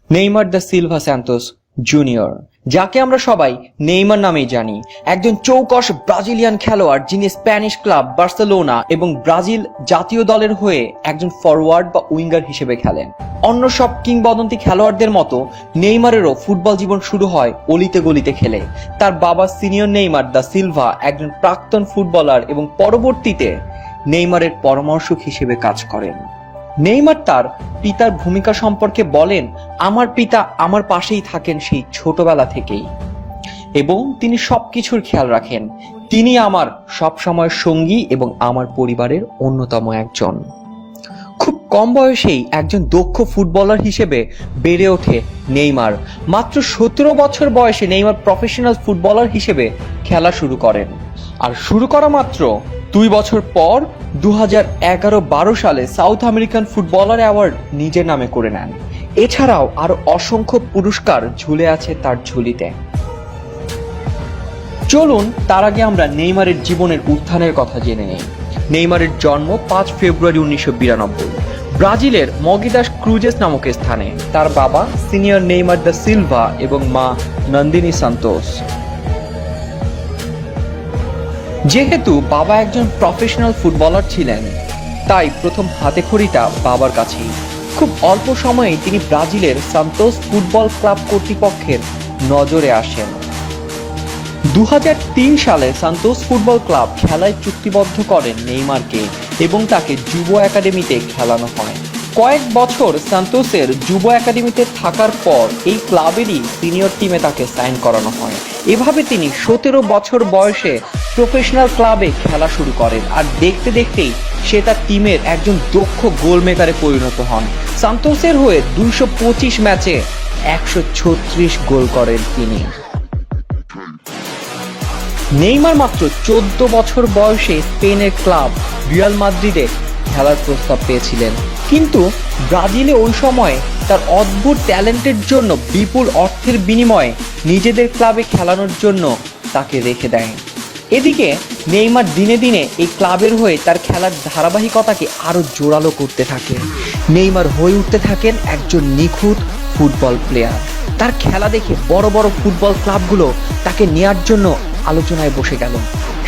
Neymar da Silva Santos junior, যাকে আমরা সবাই নেইমার নামেই জানি, একজন চৌকস ব্রাজিলিয়ান খেলোয়াড় যিনি স্প্যানিশ ক্লাব বার্সেলোনা এবং ব্রাজিল জাতীয় দলের হয়ে একজন ফরওয়ার্ড বা উইঙ্গার হিসেবে খেলেন। অন্য সব কিংবদন্তি খেলোয়াড়দের মতো নেইমারেরও ফুটবল জীবন শুরু হয় অলিতে গলিতে খেলে। তার বাবা সিনিয়র নেইমার দা সিলভা একজন প্রাক্তন ফুটবলার এবং পরবর্তীতে নেইমারের পরামর্শক হিসেবে কাজ করেন। নেইমার তার পিতার ভূমিকা সম্পর্কে বলেন, আমার পিতা আমার পাশেই থাকেন সেই ছোটবেলা থেকেই এবং তিনি সবকিছুর খেয়াল রাখেন। তিনি আমার সবসময় সঙ্গী এবং আমার পরিবারের অন্যতম একজন। খুব কম বয়সেই একজন দক্ষ ফুটবলার হিসেবে বেড়ে ওঠে নেইমার। মাত্র 17 বছর বয়সে নেইমার প্রফেশনাল ফুটবলার হিসেবে খেলা শুরু করেন, আর শুরু করা মাত্র 2 বছর পর 2011-12 সালে সাউথ আমেরিকান ফুটবলার অ্যাওয়ার্ড নিজের নামে করে নেন। এছাড়াও আরো অসংখ্য পুরস্কার ঝুলে আছে তার ঝুলিতে। চলুন তার আগে আমরা নেইমারের জীবনের উত্থানের কথা জেনে নেই। নেইমারের জন্ম 5 ফেব্রুয়ারি 1992 ব্রাজিলের মগিদাস ক্রুজেস নামক স্থানে। তার বাবা সিনিয়র নেইমার দা সিলভা এবং মা নন্দিনী সান্তোস। যেহেতু বাবা একজন প্রফেশনাল ফুটবলার ছিলেন, তাই প্রথম হাতেখড়িটা বাবার কাছেই। খুব অল্প সময়ে তিনি ব্রাজিলের সান্তোস ফুটবল ক্লাব কর্তৃপক্ষের নজরে আসেন। 2003 সালে সান্তোস ফুটবল ক্লাব খেলায় চুক্তিবদ্ধ করেন নেইমারকে এবং তাকে যুব একাডেমিতে খেলানো হয়। কয়েক বছর সান্তোসের যুব একাডেমিতে থাকার পর এই ক্লাবেরই সিনিয়র টিমে তাকে সাইন করানো হয়। এভাবে তিনি 17 বছর বয়সে প্রফেশনাল ক্লাবে খেলা শুরু করেন, আর দেখতে দেখতেই সে তার টিমের একজন দক্ষ গোল মেকারে পরিণত হন। সান্তোসের হয়ে 225 ম্যাচে 136 গোল করেন তিনি। নেইমার মাত্র 14 বছর বয়সে স্পেনের ক্লাব রিয়াল মাদ্রিদে খেলার প্রস্তাব পেয়েছিলেন, কিন্তু ব্রাজিলে ওই সময় তার অদ্ভুত ট্যালেন্টের জন্য বিপুল অর্থের বিনিময়ে নিজেদের ক্লাবে খেলানোর জন্য তাকে রেখে দেয়। এদিকে নেইমার দিনে দিনে এই ক্লাবের হয়ে তার খেলার ধারাবাহিকতাকে আরো জোরালো করতে থাকে। নেইমার হয়ে উঠতে থাকেন একজন নিখুঁত ফুটবল প্লেয়ার। তার খেলা দেখে বড় বড় ফুটবল ক্লাবগুলো তাকে নেয়ার জন্য আলোচনায় বসে গেল।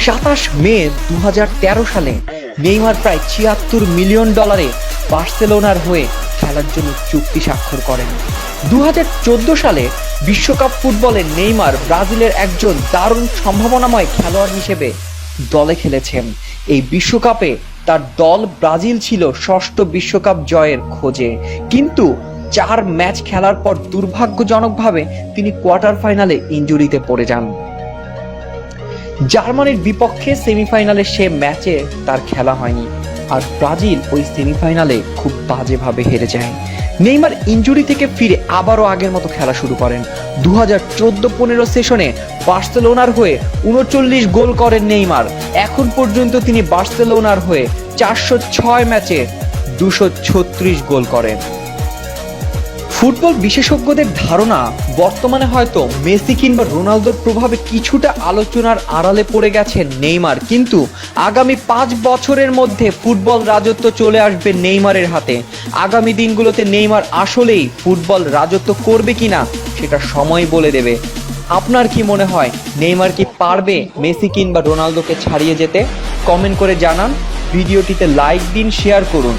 27 মে 2013 সালে নেইমার প্রায় $76 মিলিয়ন বার্সেলোনার হয়ে খেলার জন্য চুক্তি স্বাক্ষর করেন। 2014 সালে বিশ্বকাপ ফুটবলে নেইমার ব্রাজিলের একজন দারুণ সম্ভাবনাময় খেলোয়াড় হিসেবে দলে খেলেছেন। এই বিশ্বকাপে তার দল ব্রাজিল ছিল 6ষ্ঠ বিশ্বকাপ জয়ের খোঁজে, কিন্তু 4 ম্যাচ খেলার পর দুর্ভাগ্যজনকভাবে তিনি কোয়ার্টার ফাইনালে ইনজুরিতে পড়ে যান। জার্মানির বিপক্ষে সেমিফাইনালে সে ম্যাচে তার খেলা হয়নি, আর ব্রাজিল ওই সেমিফাইনালে খুব বাজেভাবে হেরে যায়। নেইমার ইনজুরি থেকে ফিরে আবারও আগের মতো খেলা শুরু করেন। 2014-15 সেশনে বার্সেলোনার হয়ে 39 গোল করেন নেইমার। এখন পর্যন্ত তিনি বার্সেলোনার হয়ে 406 ম্যাচে 236 গোল করেন। ফুটবল বিশেষজ্ঞদের ধারণা, বর্তমানে হয়তো মেসি কিংবা রোনালদোর প্রভাবে কিছুটা আলোচনার আড়ালে পড়ে গেছেন নেইমার, কিন্তু আগামী 5 বছরের মধ্যে ফুটবল রাজত্ব চলে আসবে নেইমারের হাতে। আগামী দিনগুলোতে নেইমার আসলেই ফুটবল রাজত্ব করবে কিনা সেটা সময় বলে দেবে। আপনার কি মনে হয়, নেইমার কি পারবে মেসি কিংবা রোনালদোকে ছাড়িয়ে যেতে? কমেন্ট করে জানান। ভিডিওটিতে লাইক দিন, শেয়ার করুন।